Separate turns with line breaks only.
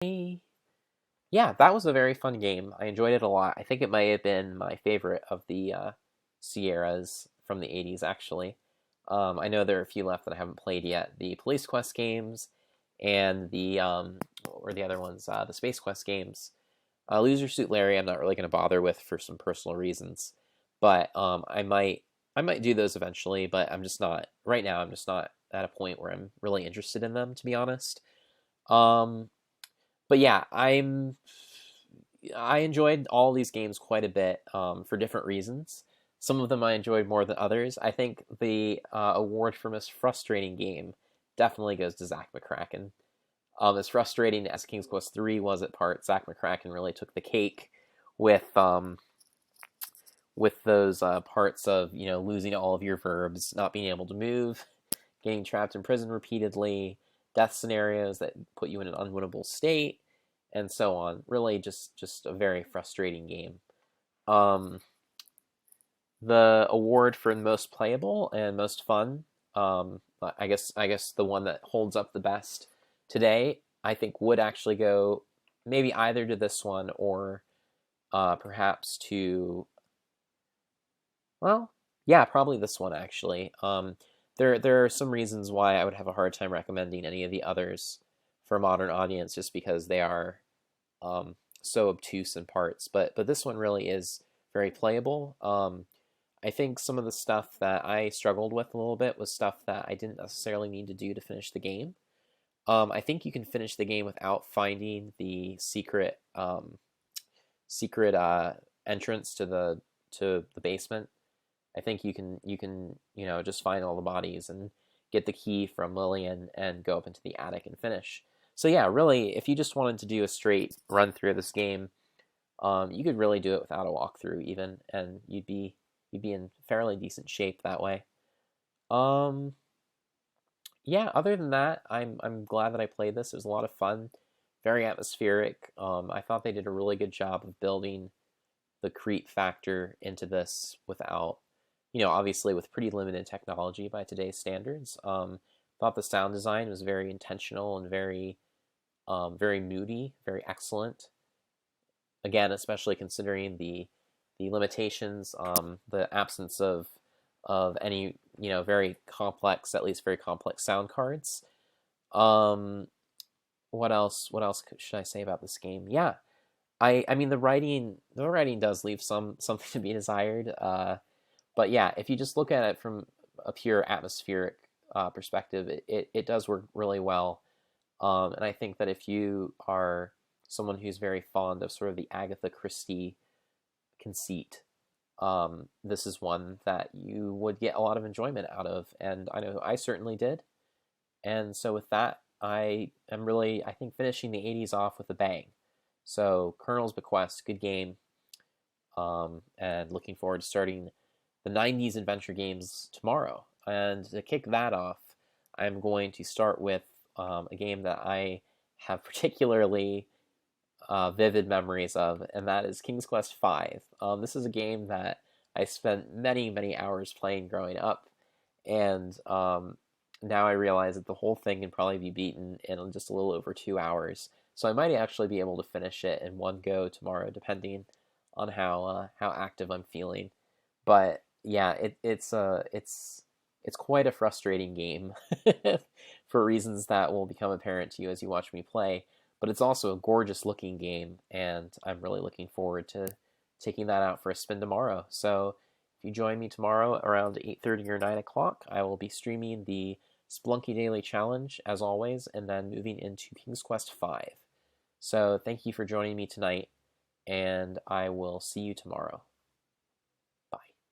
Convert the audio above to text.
Yeah, that was a very fun game. I enjoyed it a lot. I think it might have been my favorite of the Sierras from the 80s, actually. I know there are a few left that I haven't played yet. The Police Quest games and what were the other ones? The Space Quest games. Loser Suit Larry, I'm not really going to bother with for some personal reasons, but I might do those eventually. But I'm just not right now. I'm just not at a point where I'm really interested in them, to be honest. Um, but yeah, I enjoyed all these games quite a bit for different reasons. Some of them I enjoyed more than others. I think the award for most frustrating game definitely goes to Zach McCracken. As frustrating as King's Quest 3 was at parts, Zach McCracken really took the cake with those parts of losing all of your verbs, not being able to move, getting trapped in prison repeatedly, death scenarios that put you in an unwinnable state, and so on. Really, just a very frustrating game. Um, the award for most playable and most fun, I guess the one that holds up the best today, I think would actually go maybe either to this one or perhaps to, well, yeah, probably this one actually. There are some reasons why I would have a hard time recommending any of the others for a modern audience, just because they are so obtuse in parts. But this one really is very playable. I think some of the stuff that I struggled with a little bit was stuff that I didn't necessarily need to do to finish the game. I think you can finish the game without finding the secret entrance to the basement. I think you can just find all the bodies and get the key from Lillian and go up into the attic and finish. So yeah, really, if you just wanted to do a straight run through of this game, you could really do it without a walkthrough even, and you'd be in fairly decent shape that way. Um, yeah, other than that, I'm glad that I played this. It was a lot of fun, very atmospheric. I thought they did a really good job of building the creep factor into this without, obviously with pretty limited technology by today's standards. Thought the sound design was very intentional and very moody, very excellent. Again, especially considering the limitations, the absence of any very complex, at least very complex sound cards. Um, what else? What else should I say about this game? Yeah, I mean the writing does leave something to be desired. But yeah, if you just look at it from a pure atmospheric perspective, it does work really well. And I think that if you are someone who's very fond of sort of the Agatha Christie conceit, this is one that you would get a lot of enjoyment out of, and I know I certainly did. And so with that, I am really, I think, finishing the 80s off with a bang. So Colonel's Bequest, good game, and looking forward to starting the 90s adventure games tomorrow. And to kick that off, I'm going to start with a game that I have particularly vivid memories of, and that is King's Quest V. This is a game that I spent many, many hours playing growing up, and now I realize that the whole thing can probably be beaten in just a little over 2 hours. So I might actually be able to finish it in one go tomorrow, depending on how active I'm feeling. But yeah, it's quite a frustrating game for reasons that will become apparent to you as you watch me play. But it's also a gorgeous looking game, and I'm really looking forward to taking that out for a spin tomorrow. So if you join me tomorrow around 8:30 or 9 o'clock, I will be streaming the Splunky Daily Challenge as always, and then moving into King's Quest V. So thank you for joining me tonight, and I will see you tomorrow.